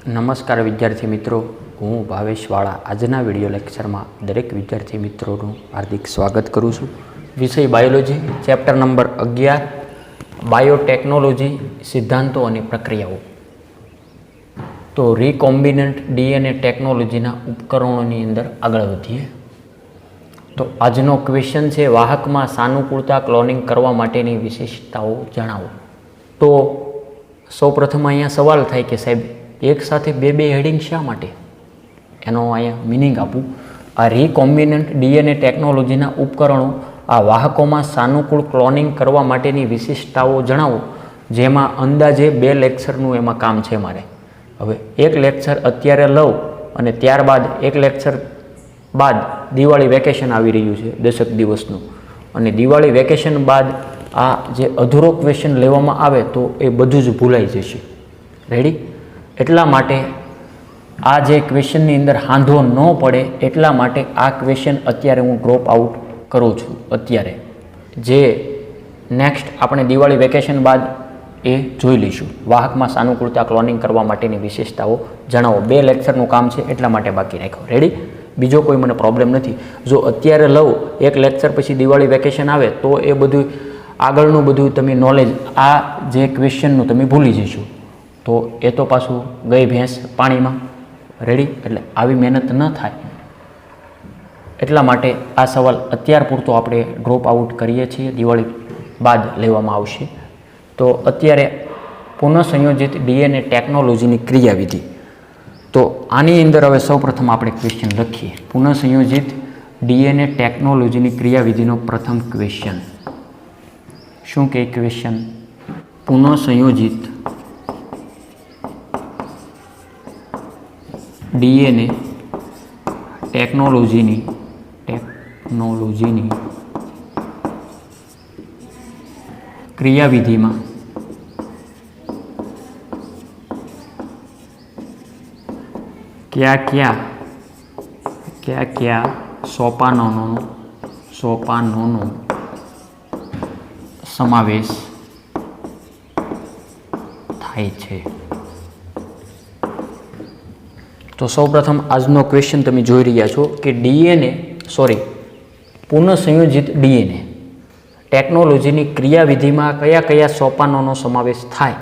નમસ્કાર વિદ્યાર્થી મિત્રો, હું ભાવેશ વાળા આજના વિડીયો લેક્ચરમાં દરેક વિદ્યાર્થી મિત્રોનું હાર્દિક સ્વાગત કરું છું. વિષય બાયોલોજી, ચેપ્ટર નંબર 11 બાયોટેકનોલોજી, સિદ્ધાંતો અને પ્રક્રિયાઓ. તો રીકોમ્બિનન્ટ ડીએનએ ટેકનોલોજીના ઉપકરણોની અંદર આગળ વધીએ. તો આજનો ક્વેશ્ચન છે, વાહકમાં સાનુકૂળતા ક્લોનિંગ કરવા માટેની વિશેષતાઓ જણાવો. તો સૌપ્રથમ અહીંયા સવાલ થાય કે સાહેબ એક સાથે બે હેડિંગ શા માટે? એનો અહીંયા મિનિંગ આપું. આ રીકોમ્બિનન્ટ ડીએનએ ટેકનોલોજીના ઉપકરણો આ વાહકોમાં સાનુકૂળ ક્લોનિંગ કરવા માટેની વિશિષ્ટતાઓ જણાવો, જેમાં અંદાજે 2 લેક્ચરનું એમાં કામ છે મારે. હવે એક લેક્ચર અત્યારે લઉં અને ત્યારબાદ એક લેક્ચર બાદ દિવાળી વેકેશન આવી રહ્યું છે 10 દિવસનું, અને દિવાળી વેકેશન બાદ આ જે અધૂરો ક્વેશ્ચન લેવામાં આવે તો એ બધું જ ભૂલાઈ જશે. રેડી? એટલા માટે આ જે ક્વેશ્ચનની અંદર હાંધો ન પડે એટલા માટે આ ક્વેશ્ચન અત્યારે હું ડ્રોપ આઉટ કરું છું. અત્યારે જે નેક્સ્ટ આપણે દિવાળી વેકેશન બાદ એ જોઈ લઈશું. વાહકમાં સાનુકૂળતા ક્લોનિંગ કરવા માટેની વિશેષતાઓ જણાવો. 2 લેક્ચરનું કામ છે એટલા માટે બાકી રાખ્યો. રેડી? બીજો કોઈ મને પ્રોબ્લેમ નથી. જો અત્યારે લઉં એક લેક્ચર પછી દિવાળી વેકેશન આવે તો એ બધું આગળનું બધું તમે નોલેજ આ જે ક્વેશ્ચનનું તમે ભૂલી જશો, તો એ તો પાછું ગઈ ભેંસ પાણીમાં. રેડી? એટલે આવી મહેનત ન થાય એટલા માટે આ સવાલ અત્યાર પૂરતો આપણે ડ્રોપ આઉટ કરીએ છીએ, દિવાળી બાદ લેવામાં આવશે. તો અત્યારે પુનઃસંયોજિત ડીએનએ ટેકનોલોજીની ક્રિયાવિધિ. તો આની અંદર હવે સૌપ્રથમ આપણે ક્વેશ્ચન લખીએ. પુનઃસંયોજિત ડીએનએ ટેકનોલોજીની ક્રિયાવિધિનો પ્રથમ ક્વેશ્ચન શું કે ક્વેશ્ચન? પુનઃસંયોજિત ડીએનએ ટેકનોલોજીની ક્રિયાવિધિમાં કયા કયા સોપાનોનો સમાવેશ થાય છે? તો સૌપ્રથમ આજનો ક્વેશ્ચન તમે જોઈ રહ્યા છો કે પુનઃસંયોજિત ડીએનએ ટેકનોલોજીની ક્રિયાવિધિમાં કયા કયા સોપાનોનો સમાવેશ થાય?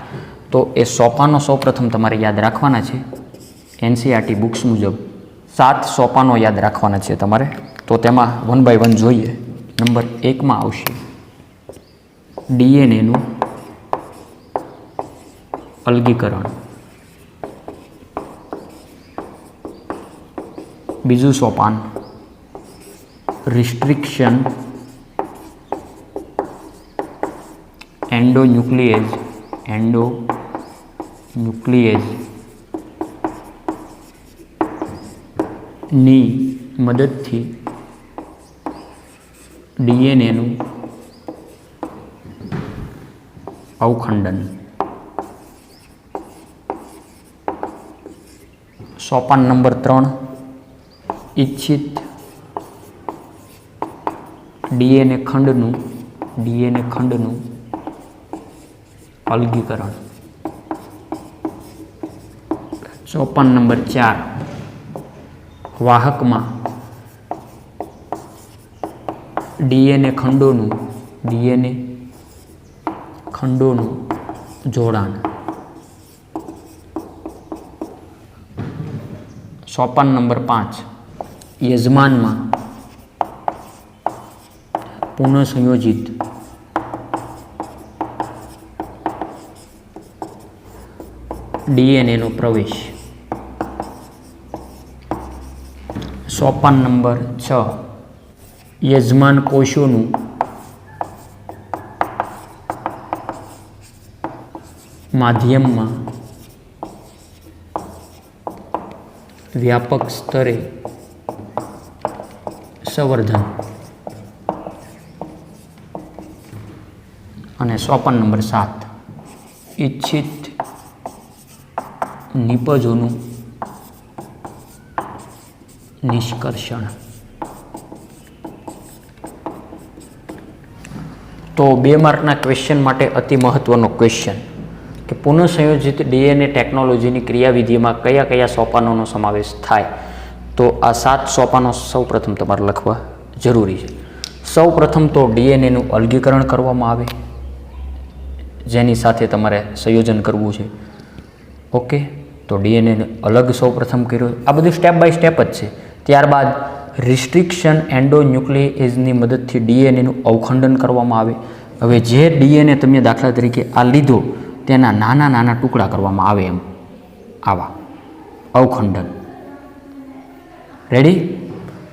તો એ સોપાનો સૌપ્રથમ તમારે યાદ રાખવાના છે. એનસીઈઆરટી બુક્સ મુજબ 7 સોપાનો યાદ રાખવાના છે તમારે. તો તેમાં 1 by 1 જોઈએ. નંબર 1 આવશે ડીએનએનું અલગીકરણ. બીજું સોપાન રિસ્ટ્રિક્શન એન્ડોન્યુક્લિએજ ની મદદથી ડીએનએનું અવખંડન. સોપાન નંબર 3 ઇચ્છિત ડીએનએ ખંડનું અલગીકરણ. સોપાન નંબર 4 વાહકમાં ડીએનએ ખંડોનું જોડાણ. સોપાન નંબર 5 યજમાનમાં પુનઃસંયોજિત ડીએનએનો પ્રવેશ. સોપાન નંબર 6 યજમાન કોષોનું માધ્યમમાં વ્યાપક સ્તરે સંવર્ધન. અને સોપાન નંબર 7 ઇચ્છિત નિપજોનું નિષ્કર્ષણ. તો 2 માર્કના ક્વેશ્ચન માટે અતિ મહત્વનો ક્વેશ્ચન કે પુનઃસંયોજિત ડીએનએ ટેકનોલોજીની ક્રિયાવિધિમાં કયા કયા સોપાનોનો સમાવેશ થાય? તો આ 7 સોપાનો સૌ પ્રથમ તમારે લખવા જરૂરી છે. સૌ પ્રથમ તો ડીએનએનું અલગીકરણ કરવામાં આવે, જેની સાથે તમારે સંયોજન કરવું છે. ઓકે, તો ડીએનએને અલગ સૌ પ્રથમ કર્યું. આ બધું સ્ટેપ બાય સ્ટેપ જ છે. ત્યારબાદ રિસ્ટ્રિક્શન એન્ડોન્યુક્લિએજની મદદથી ડીએનએનું અવખંડન કરવામાં આવે. હવે જે ડીએનએ તમે દાખલા તરીકે આ લીધો તેના નાના નાના ટુકડા કરવામાં આવે, એમ આવા અવખંડન. રેડી?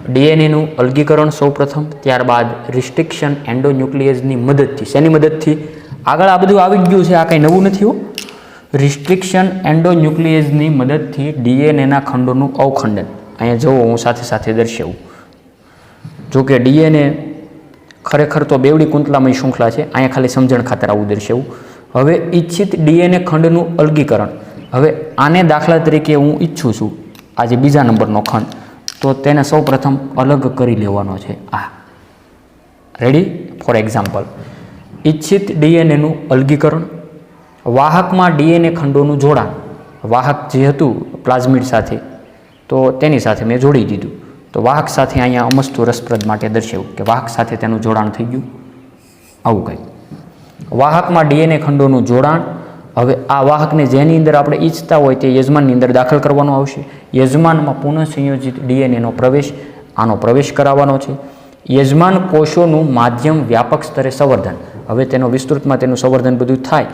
ડીએનએનું અલગીકરણ સૌ પ્રથમ, ત્યારબાદ રિસ્ટ્રિક્શન એન્ડોન્યુક્લિએજની મદદથી. શેની મદદથી? આગળ આ બધું આવી ગયું છે, આ કંઈ નવું નથી હો. રિસ્ટ્રિક્શન એન્ડોન્યુક્લિએજની મદદથી ડીએનએના ખંડોનું અવખંડન. અહીંયા જુઓ, હું સાથે સાથે દર્શાવું. જો કે ડીએનએ ખરેખર તો બેવડી કુંતલામય શૃંખલા છે, અહીંયા ખાલી સમજણ ખાતર આવું દર્શાવું. હવે ઈચ્છિત ડીએનએ ખંડનું અલગીકરણ. હવે આને દાખલા તરીકે હું ઈચ્છું છું, આજે બીજા નંબરનો ખંડ, તો તેને સૌ પ્રથમ અલગ કરી લેવાનો છે. આ રેડી? ફોર એક્ઝામ્પલ, ઈચ્છિત ડીએનએનું અલગીકરણ. વાહકમાં ડીએનએ ખંડોનું જોડાણ. વાહક જે હતું પ્લાઝમિડ સાથે, તો તેની સાથે મેં જોડી દીધું. તો વાહક સાથે અહીંયા અમસ્તુ રસપ્રદ માટે દર્શાવ્યું કે વાહક સાથે તેનું જોડાણ થઈ ગયું. આવું કંઈ વાહકમાં ડીએનએ ખંડોનું જોડાણ. હવે આ વાહકને જેની અંદર આપણે ઈચ્છતા હોય તે યજમાનની અંદર દાખલ કરવાનો આવશે. યજમાનમાં પુનઃસંયોજિત ડીએનએનો પ્રવેશ, આનો પ્રવેશ કરાવવાનો છે. યજમાન કોષોનું માધ્યમ વ્યાપક સ્તરે સંવર્ધન. હવે તેનો વિસ્તૃતમાં તેનું સંવર્ધન બધું થાય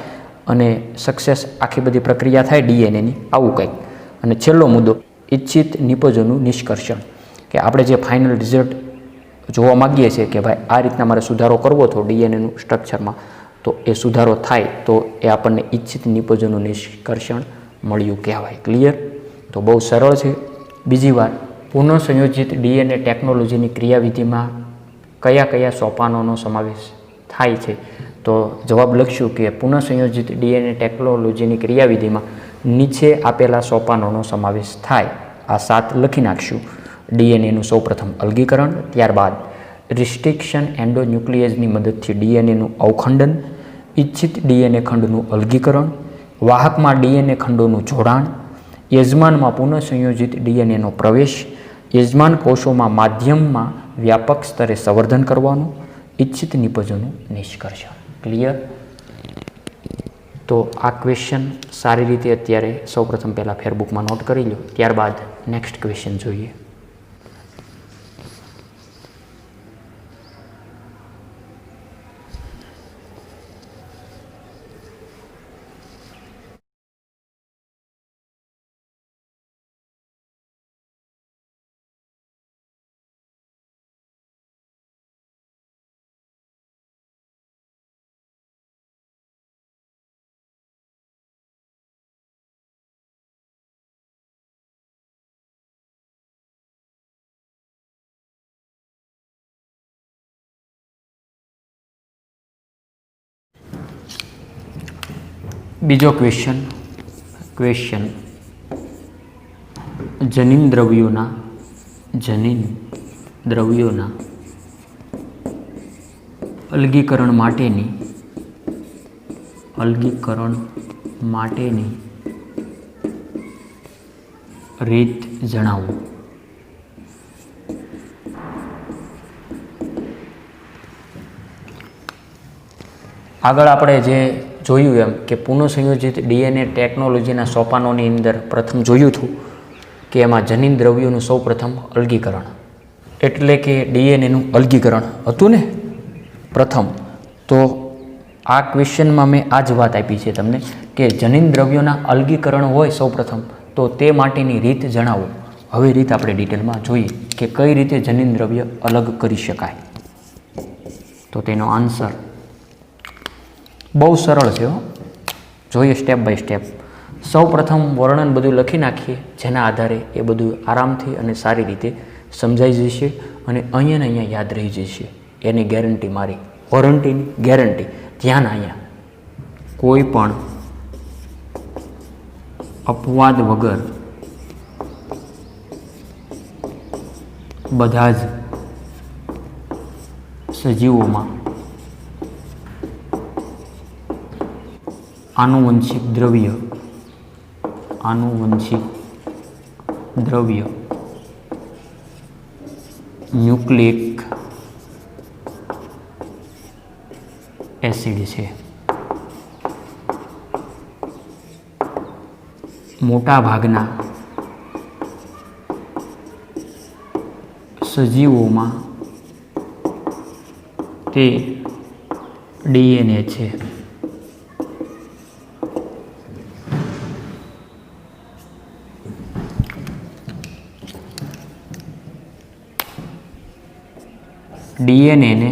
અને સક્સેસ આખી બધી પ્રક્રિયા થાય ડીએનએની. આવું કંઈક. અને છેલ્લો મુદ્દો, ઈચ્છિત નિપજોનું નિષ્કર્ષણ, કે આપણે જે ફાઇનલ રિઝલ્ટ જોવા માગીએ છીએ કે ભાઈ આ રીતના મારે સુધારો કરવો હતો ડીએનએનું સ્ટ્રક્ચરમાં, તો એ સુધારો થાય તો એ આપણને ઈચ્છિત નિપજોનું નિષ્કર્ષણ મળ્યું કહેવાય. ક્લિયર? તો બહુ સરળ છે. બીજી વાર, પુનઃસંયોજિત ડીએનએ ટેકનોલોજીની ક્રિયાવિધિમાં કયા કયા સોપાનોનો સમાવેશ થાય છે? તો જવાબ લખશું કે પુનઃસંયોજિત ડીએનએ ટેકનોલોજીની ક્રિયાવિધિમાં નીચે આપેલા સોપાનોનો સમાવેશ થાય. આ 7 લખી નાખશું. ડીએનએનું સૌપ્રથમ અલગીકરણ, ત્યારબાદ રિસ્ટ્રિક્શન એન્ડોન્યુક્લિએજની મદદથી ડીએનએનું અવખંડન, ઈચ્છિત ડીએનએ ખંડનું અલગીકરણ, વાહકમાં ડીએનએ ખંડોનું જોડાણ, યજમાનમાં પુનઃસંયોજિત ડીએનએનો પ્રવેશ, યજમાન કોષોમાં માધ્યમમાં વ્યાપક સ્તરે સંવર્ધન કરવાનું, ઈચ્છિત નિપજોનું નિષ્કર્ષણ. ક્લિયર? તો આ ક્વેશ્ચન સારી રીતે અત્યારે સૌપ્રથમ પહેલાં ફેરબુકમાં નોટ કરી લો, ત્યારબાદ નેક્સ્ટ ક્વેશ્ચન જોઈએ. બીજો ક્વેશ્ચન જનીન દ્રવ્યોના અલગીકરણ માટેની રીત જણાવો. આગળ આપણે જે જોયું એમ કે પુનઃસંયોજિત ડીએનએ ટેકનોલોજીના સોપાનોની અંદર પ્રથમ જોયું હતું કે એમાં જનીન દ્રવ્યોનું સૌ પ્રથમ અલગીકરણ, એટલે કે ડીએનએનું અલગીકરણ હતું ને પ્રથમ. તો આ ક્વેશ્ચનમાં મેં આ જ વાત આપી છે તમને કે જનીન દ્રવ્યોના અલગીકરણ હોય સૌ પ્રથમ તો તે માટેની રીત જણાવો. હવે રીત આપણે ડિટેલમાં જોઈએ કે કઈ રીતે જનીન દ્રવ્ય અલગ કરી શકાય. તો તેનો આન્સર બહુ સરળ છે. જોઈએ સ્ટેપ બાય સ્ટેપ. સૌ પ્રથમ વર્ણન બધું લખી નાખીએ, જેના આધારે એ બધું આરામથી અને સારી રીતે સમજાઈ જશે અને અહીંયા ને અહીંયા યાદ રહી જશે. એની ગેરંટી મારી, વોરંટીની ગેરંટી. ધ્યાન અહીંયા કોઈ પણ અપવાદ વગર બધા જ સજીવોમાં આનુવંશિક દ્રવ્ય ન્યુક્લિક એસિડ છે. મોટા ભાગના સજીવોમાં તે ડીએનએ છે. ડીએનએને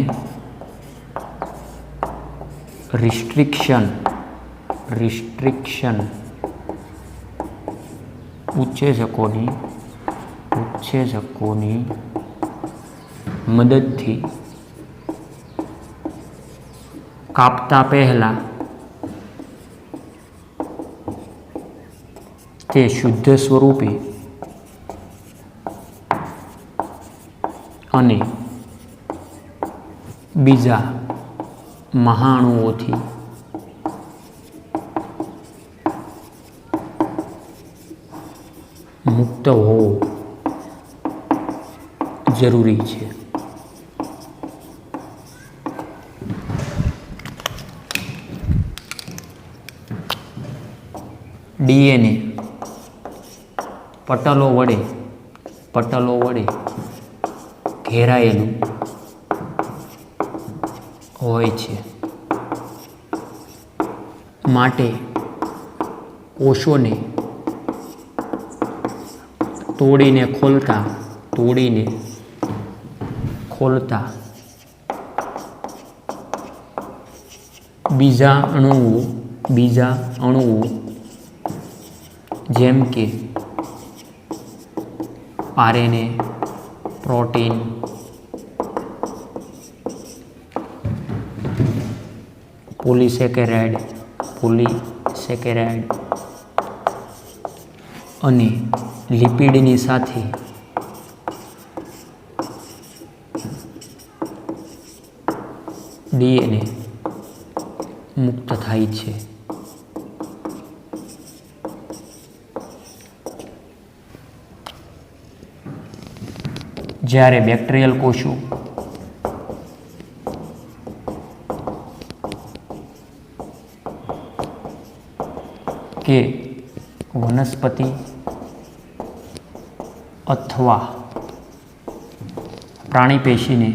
રિસ્ટ્રિક્શન ઉત્સેચકોની મદદથી કાપતા પહેલા તે શુદ્ધ સ્વરૂપે અને બીજા મહાણુઓથી મુક્ત હોવો જરૂરી છે. ડીએનએ પટલો વડે ઘેરાયેલું હોય છે. માટે કોષોને તોડીને ખોલતા બીજા અણુઓ જેમ કે આરએનએ, પ્રોટીન, પોલિસેકેરાઇડ અને લિપિડની સાથે ડીએનએ મુક્ત થાય છે. જ્યારે બેક્ટેરિયલ કોષો કે વનસ્પતિ અથવા પ્રાણી પેશીને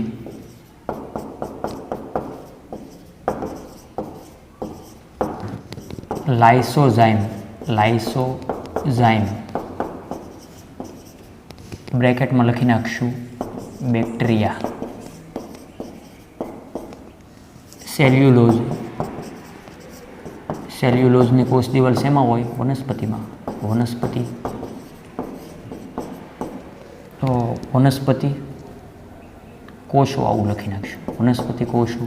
લાઇસોઝાઇમ બ્રેકેટમાં લખી નાખશું બેક્ટેરિયા, સેલ્યુલોઝની કોષ દિવાલ શેમાં હોય? વનસ્પતિમાં. વનસ્પતિ કોષો આવું લખી નાખશું. વનસ્પતિ કોષો.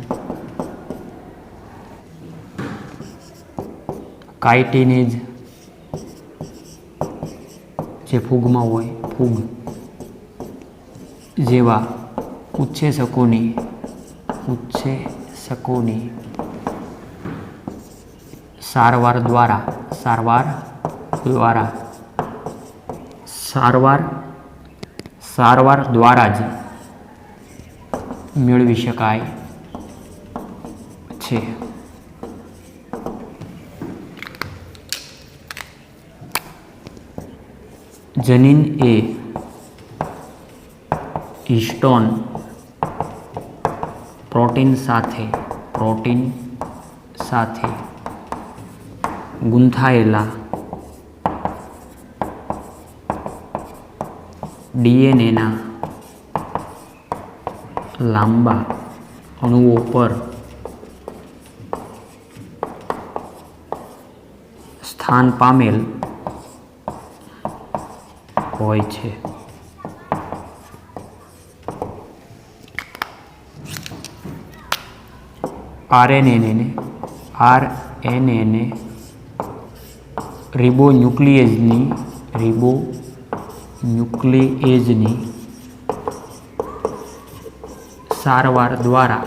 કાઇટિનેજ જે ફૂગમાં હોય, ફૂગ જેવા ઉત્સેચકોની સારવાર દ્વારા જ મેળવી શકાય છે. જનીન એ હિસ્ટોન પ્રોટીન સાથે ગૂંથાયેલા ડીએનએના લાંબા અણુઓ પર સ્થાન પામેલ હોય છે. આરએનએને રિબોન્યુક્લિએજની સારવાર દ્વારા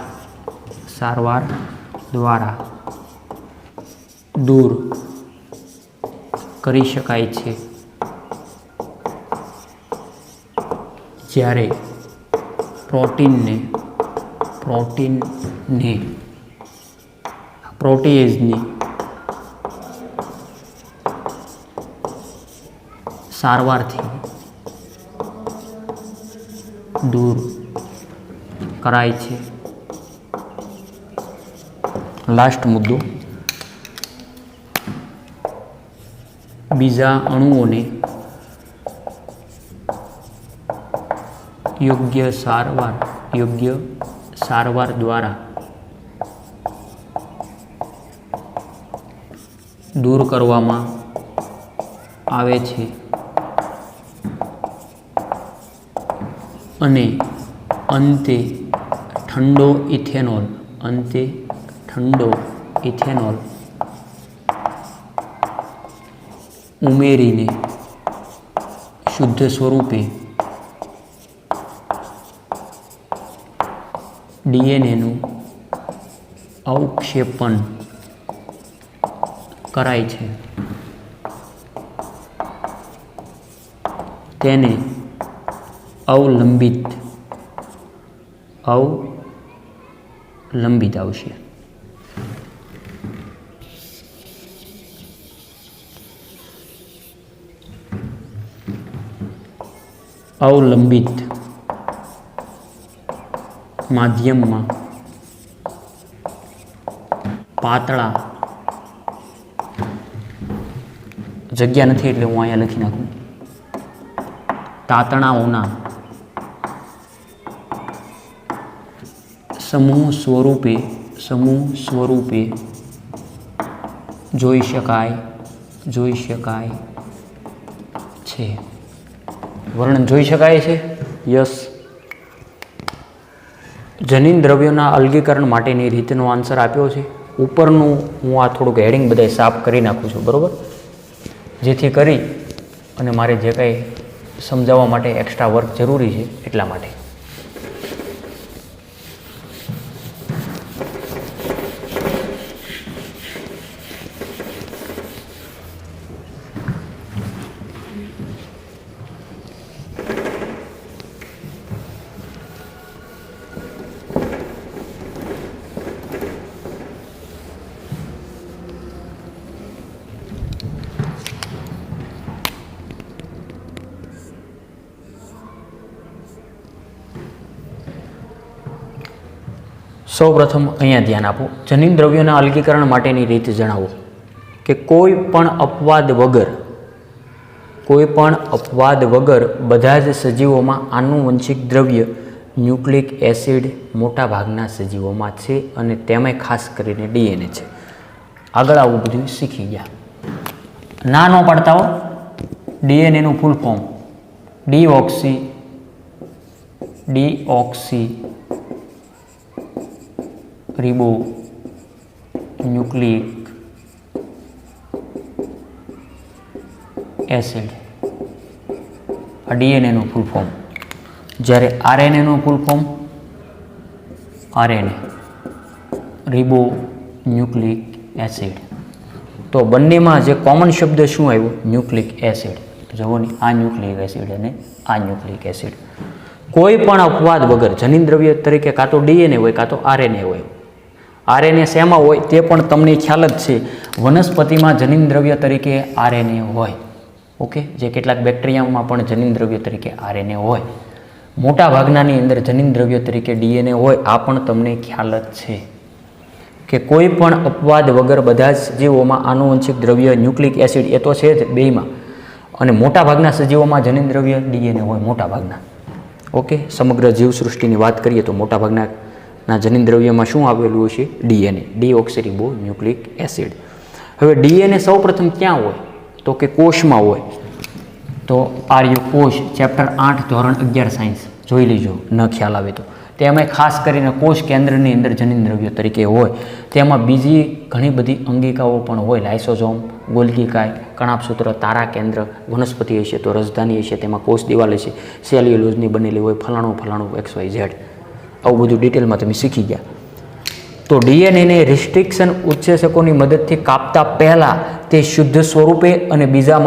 દૂર કરી શકાય છે જ્યારે પ્રોટીનને પ્રોટીએઝની સારવારથી દૂર કરાય છે. લાસ્ટ મુદ્દો, બીજા અણુઓને યોગ્ય સારવાર દ્વારા દૂર કરવામાં આવે છે અને અંતે ઠંડો ઇથેનોલ ઉમેરીને શુદ્ધ સ્વરૂપે ડીએનએનું અવક્ષેપણ કરાય છે. તેને અવલંબિત આવશે. અવલંબિત માધ્યમમાં પાતળા, જગ્યા નથી એટલે હું અહીંયા લખી નાખું, તાતણાઓના સમૂહ સ્વરૂપે જોઈ શકાય છે. વર્ણન જોઈ શકાય છે. યસ. જનીન દ્રવ્યોના અલગીકરણ માટેની રીતનો આન્સર આપ્યો છે. ઉપરનું હું આ થોડુંક હેડિંગ બધા સાફ કરી નાખું છું, બરાબર, જેથી કરી અને મારે જે કંઈ સમજાવવા માટે એક્સ્ટ્રા વર્ક જરૂરી છે એટલા માટે. સૌપ્રથમ અહીંયા ધ્યાન આપો. જનીન દ્રવ્યોના અલગીકરણ માટેની રીત જણાવો. કે કોઈ પણ અપવાદ વગર બધા જ સજીવોમાં આનુવંશિક દ્રવ્ય ન્યુક્લિક એસિડ મોટાભાગના સજીવોમાં છે અને તેમાં ખાસ કરીને ડીએનએ છે. આગળ આવું બધું શીખી ગયા. ના ન પાડતા હો. ડીએનએનું full form deoxy રિબો nucleic acid, આ ડીએનએનું ફૂલ ફોર્મ. જ્યારે આરએનએનું full form RNA રિબો nucleic acid. તો બંનેમાં જે કોમન શબ્દ શું આવ્યો? Nucleic acid. જુઓ ને, આ ન્યુક્લિક એસિડ અને આ ન્યુક્લિક એસિડ. કોઈ પણ અપવાદ વગર જનીન દ્રવ્ય તરીકે કાં તો ડીએનએ હોય કાં તો આરએનએ હોય. આરએનએ શેમાં હોય તે પણ તમને ખ્યાલ જ છે. વનસ્પતિમાં જનીન દ્રવ્ય તરીકે આરએનએ હોય. ઓકે, જે કેટલાક બેક્ટેરિયામાં પણ જનીન દ્રવ્ય તરીકે આરએનએ હોય. મોટા ભાગનાની અંદર જનીન દ્રવ્ય તરીકે ડીએનએ હોય. આ પણ તમને ખ્યાલ જ છે કે કોઈ પણ અપવાદ વગર બધા જ સજીવોમાં આનુવંશિક દ્રવ્ય ન્યુક્લિક એસિડ એ તો છે જ બેયમાં, અને મોટાભાગના સજીવોમાં જનીન દ્રવ્ય ડીએનએ હોય મોટાભાગના. ઓકે, સમગ્ર જીવસૃષ્ટિની વાત કરીએ તો મોટાભાગના જનીન દ્રવ્યમાં શું આવેલું છે? DNA, deoxyribonucleic acid. હવે ડીએનએ સૌપ્રથમ ક્યાં હોય? તો કે કોષમાં હોય. તો આર્યુ કોષ, ચેપ્ટર 8 ધોરણ 11 સાયન્સ જોઈ લીજો ન ખ્યાલ આવે તો. તેમાં ખાસ કરીને કોષ કેન્દ્રની અંદર જનીન દ્રવ્ય તરીકે હોય. તેમાં બીજી ઘણી બધી અંગિકાઓ પણ હોય. લાઇસોઝોમ, ગોલ્ગીકાય, કણાભસૂત્ર, તારા કેન્દ્ર, વનસ્પતિ હશે તો રજધાની હશે, તેમાં કોષ દિવાલ હશે, સેલ્યુલોઝની બનેલી હોય, ફલાણું XYZ. આવું બધું ડિટેલમાં તમે શીખી ગયા. તો ડીએનએને રિસ્ટ્રિક્શન ઉત્સેચકોની મદદથી કાપતા પહેલાં તે શુદ્ધ સ્વરૂપે અને બીજા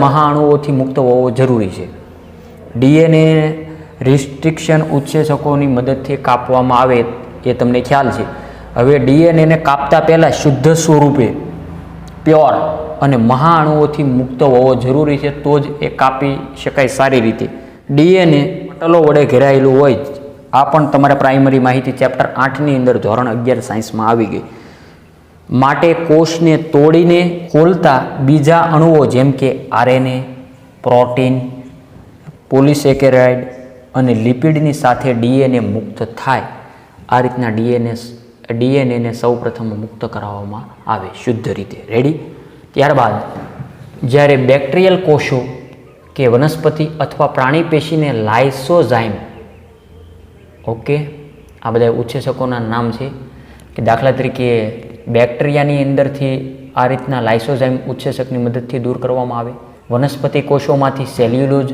મહાઅણુઓથી મુક્ત હોવો જરૂરી છે. ડીએનએ રિસ્ટ્રિક્શન ઉત્સેચકોની મદદથી કાપવામાં આવે એ તમને ખ્યાલ છે. હવે ડીએનએને કાપતા પહેલાં શુદ્ધ સ્વરૂપે પ્યોર અને મહાઅણુઓથી મુક્ત હોવો જરૂરી છે, તો જ એ કાપી શકાય સારી રીતે. ડીએનએ પટલો વડે ઘેરાયેલું હોય. આ પણ તમારે પ્રાઇમરી માહિતી ચેપ્ટર 8ની અંદર ધોરણ 11 સાયન્સમાં આવી ગઈ. માટે કોષને તોડીને ખોલતા બીજા અણુઓ જેમ કે આરએનએ, પ્રોટીન, પોલિસેકેરાઇડ અને લિપિડની સાથે ડીએનએ મુક્ત થાય. આ રીતના ડીએનએને સૌપ્રથમ મુક્ત કરાવવામાં આવે શુદ્ધ રીતે. રેડી? ત્યારબાદ જ્યારે બેક્ટેરિયલ કોષો કે વનસ્પતિ અથવા પ્રાણી પેશીને લાઇસોઝાઇમ, ઓકે, આ બધા ઉત્સેચકોના નામ છે કે દાખલા તરીકે બેક્ટેરિયાની અંદરથી આ રીતના લાઇસોઝાઇમ ઉત્સેચકની મદદથી દૂર કરવામાં આવે. વનસ્પતિ કોષોમાંથી સેલ્યુલોઝ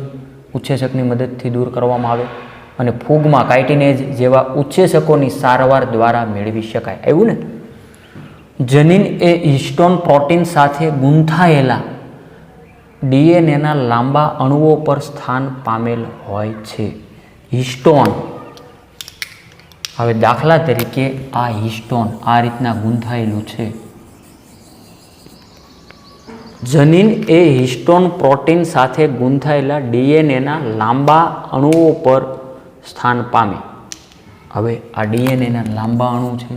ઉત્સેચકની મદદથી દૂર કરવામાં આવે અને ફૂગમાં કાઇટિનેજ જેવા ઉત્સેચકોની સારવાર દ્વારા મેળવી શકાય. આવ્યું ને? જનીન એ હિસ્ટોન પ્રોટીન સાથે ગૂંથાયેલા ડીએનએના લાંબા અણુઓ પર સ્થાન પામેલ હોય છે. હિસ્ટોન, હવે દાખલા તરીકે આ હિસ્ટોન આ રીતના ગૂંથાયેલું છે. જનીન એ હિસ્ટોન પ્રોટીન સાથે ગૂંથાયેલા ડીએનએના લાંબા અણુઓ પર સ્થાન પામે. હવે આ ડીએનએના લાંબા અણુ છે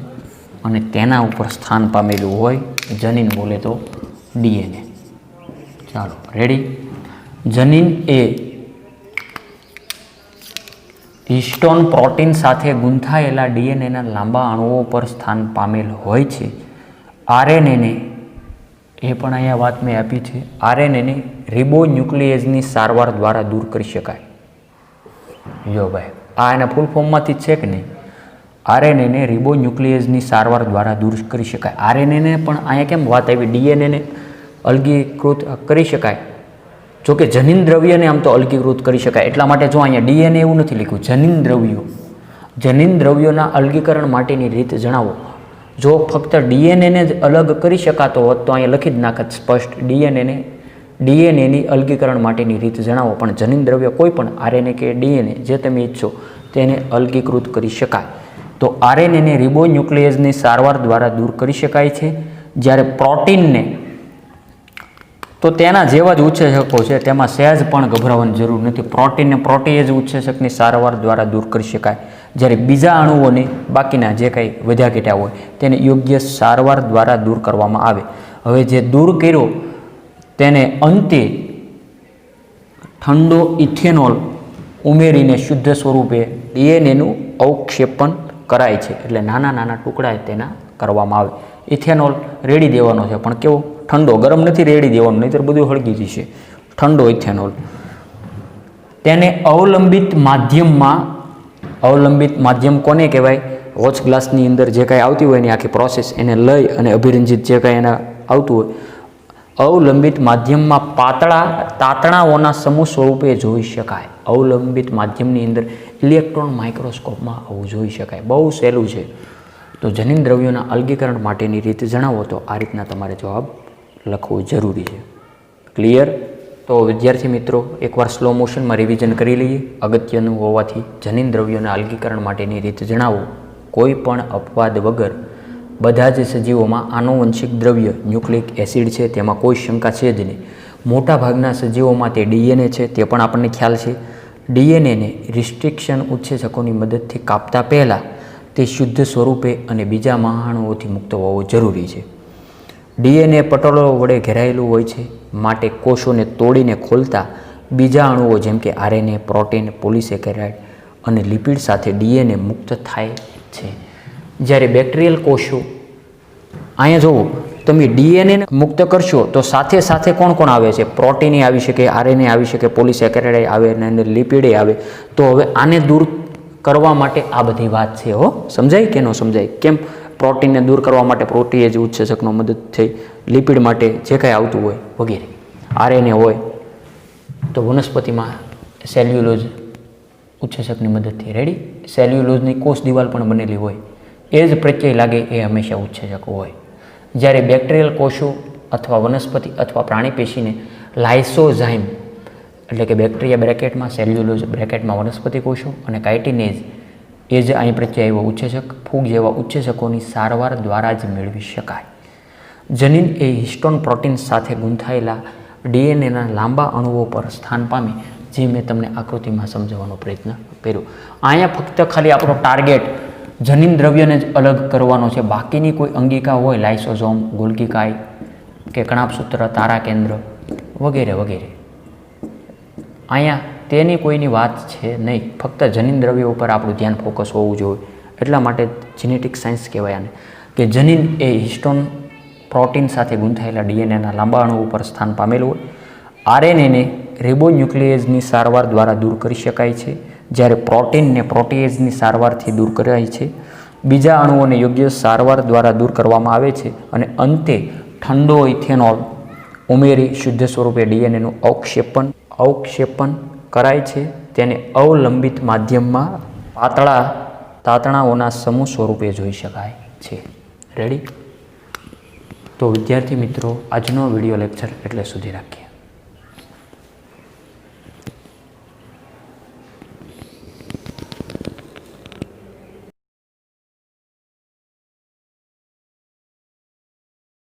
અને તેના ઉપર સ્થાન પામેલું હોય જનીન બોલે તો ડીએનએ. ચાલો, રેડી? જનીન એ હિસ્ટોન પ્રોટીન સાથે ગૂંથાયેલા ડીએનએના લાંબા અણુઓ પર સ્થાન પામેલ હોય છે. આરએનએને, એ પણ અહીંયા વાત મેં આપી છે, આરએનએને રિબોન્યુક્લિએઝની સારવાર દ્વારા દૂર કરી શકાય. જો ભાઈ, આ એના ફૂલ ફોર્મમાંથી જ છે કે નહીં? આરએનએને રિબોન્યુક્લિએઝની સારવાર દ્વારા દૂર કરી શકાય. આરએનએને પણ અહીંયા કેમ વાત આવી? ડીએનએને અલગીકૃત કરી શકાય. જોકે જનીન દ્રવ્યને આમ તો અલગીકૃત કરી શકાય. એટલા માટે જો અહીંયા ડીએનએ એવું નથી લખ્યું, જનીન દ્રવ્યોના અલગીકરણ માટેની રીત જણાવો. જો ફક્ત ડીએનએને જ અલગ કરી શકાતો હોત તો અહીંયા લખી જ નાખત સ્પષ્ટ ડીએનએની અલગીકરણ માટેની રીત જણાવો. પણ જનીન દ્રવ્ય કોઈ પણ આરએનએ કે ડીએનએ જે તમે ઈચ્છો તેને અલગીકૃત કરી શકાય. તો આરએનએને રિબોન્યુક્લિએઝની સારવાર દ્વારા દૂર કરી શકાય છે. જ્યારે પ્રોટીનને તો તેના જેવા જ ઉત્સેચકો છે, તેમાં સહેજ પણ ગભરાવાની જરૂર નથી. પ્રોટીનને પ્રોટીએજ ઉત્સેચકની સારવાર દ્વારા દૂર કરી શકાય. જ્યારે બીજા અણુઓને, બાકીના જે કંઈ વધ્યા ઘટ્યા હોય તેને યોગ્ય સારવાર દ્વારા દૂર કરવામાં આવે. હવે જે દૂર કર્યો તેને અંતે ઠંડો ઇથેનોલ ઉમેરીને શુદ્ધ સ્વરૂપે ડીએનએનું અવક્ષેપણ કરાય છે. એટલે નાના નાના ટુકડા તેના કરવામાં આવે. ઇથેનોલ રેડી દેવાનો છે, પણ કેવો? ઠંડો, ગરમ નથી રેડી દેવાનો, નહીંતર બધું હળગી જશે. ઠંડો ઇથેનોલ તેને અવલંબિત માધ્યમ કોને કહેવાય? વોચ ગ્લાસની અંદર જે કાંઈ આવતી હોય એની આખી પ્રોસેસ એને લઈ અને અભિરંજિત જે કાંઈ એના આવતું હોય અવલંબિત માધ્યમમાં પાતળા તાતણાઓના સમૂહ સ્વરૂપે જોઈ શકાય. અવલંબિત માધ્યમની અંદર ઇલેક્ટ્રોન માઇક્રોસ્કોપમાં આવું જોઈ શકાય. બહુ સહેલું છે. તો જનીન દ્રવ્યોના અલગીકરણ માટેની રીત જણાવો તો આ રીતના તમારે જવાબ લખવો જરૂરી છે. ક્લિયર? તો વિદ્યાર્થી મિત્રો, એકવાર સ્લો મોશનમાં રિવિઝન કરી લઈએ. અગત્યનું હોવાથી જનીન દ્રવ્યોના અલગીકરણ માટેની રીત જણાવો. કોઈ પણ અપવાદ વગર બધા જ સજીવોમાં આનુવંશિક દ્રવ્ય ન્યુક્લિક એસિડ છે, તેમાં કોઈ શંકા છે જ નહીં. મોટાભાગના સજીવોમાં તે ડીએનએ છે, તે પણ આપણને ખ્યાલ છે. ડીએનએને રિસ્ટ્રિક્શન ઉત્સેચકોની મદદથી કાપતા પહેલાં તે શુદ્ધ સ્વરૂપે અને બીજા મહાઅણુઓથી મુક્ત હોવો જરૂરી છે. ડીએનએ પટલો વડે ઘેરાયેલું હોય છે, માટે કોષોને તોડીને ખોલતા બીજા અણુઓ જેમ કે આરએનએ, પ્રોટીન, પોલિસેકેરાઇડ અને લિપિડ સાથે ડીએનએ મુક્ત થાય છે. જ્યારે બેક્ટેરિયલ કોષો, અહીંયા જુઓ, તમે ડીએનએ મુક્ત કરશો તો સાથે સાથે કોણ કોણ આવે છે? પ્રોટીન આવી શકે, આરએનએ આવી શકે, પોલિસેકેરાઇડ આવે અને લિપિડે આવે. તો હવે આને દૂર કરવા માટે આ બધી વાત છે. સમજાય કે ન સમજાય? કેમ? પ્રોટીનને દૂર કરવા માટે પ્રોટીએજ ઉત્સેચકનો મદદ થઈ, લિપિડ માટે જે કાંઈ આવતું હોય વગેરે. આરએનએ હોય તો વનસ્પતિમાં સેલ્યુલોઝ ઉચ્છેચકની મદદથી. રેડી? સેલ્યુલોઝની કોષ દિવાલ પણ બનેલી હોય એ જ પ્રત્યય લાગે એ હંમેશા ઉચ્છેચક હોય. જ્યારે બેક્ટેરિયલ કોષો અથવા વનસ્પતિ અથવા પ્રાણી પેશીને લાઇસોઝાઇમ એટલે કે બેક્ટેરિયા બ્રેકેટમાં, સેલ્યુલોઝ બ્રેકેટમાં વનસ્પતિ કોષો અને કાઇટિનેઝ એ જ અહીં પ્રત્યય આવ્યો ઉચ્છેચક, ફૂગ જેવા ઉચ્છેચકોની સારવાર દ્વારા જ મેળવી શકાય. જનીન એ હિસ્ટોન પ્રોટીન સાથે ગૂંથાયેલા ડીએનએના લાંબા અણુઓ પર સ્થાન પામે, જે મેં તમને આકૃતિમાં સમજાવવાનો પ્રયત્ન કર્યો. અહીંયા ફક્ત ખાલી આપણો ટાર્ગેટ જનીન દ્રવ્યને જ અલગ કરવાનો છે. બાકીની કોઈ અંગિકા હોય, લાઇસોઝોમ, ગોલ્ગી કાય કે કણાભસૂત્ર, તારા કેન્દ્ર વગેરે વગેરે, અહીંયા તેની કોઈની વાત છે નહીં. ફક્ત જનીન દ્રવ્ય ઉપર આપણું ધ્યાન ફોકસ હોવું જોઈએ. એટલા માટે જીનેટિક સાયન્સ કહેવાય આને, કે જનીન એ હિસ્ટોન પ્રોટીન સાથે ગૂંથાયેલા ડીએનએના લાંબા અણુ ઉપર સ્થાન પામેલું હોય. આરએનએને રિબોન્યુક્લિએઝની સારવાર દ્વારા દૂર કરી શકાય છે, જ્યારે પ્રોટીનને પ્રોટીએઝની સારવારથી દૂર કરાય છે. બીજા અણુઓને યોગ્ય સારવાર દ્વારા દૂર કરવામાં આવે છે અને અંતે ઠંડો ઇથેનોલ ઉમેરી શુદ્ધ સ્વરૂપે ડીએનએનું અવક્ષેપણ કરાય છે. તેને અવલંબિત માધ્યમમાં પાતળા તાતણાઓના સમૂહ સ્વરૂપે જોઈ શકાય છે. રેડી? તો વિદ્યાર્થી મિત્રો, આજનો વિડીયો લેક્ચર એટલે સુધી રાખીએ.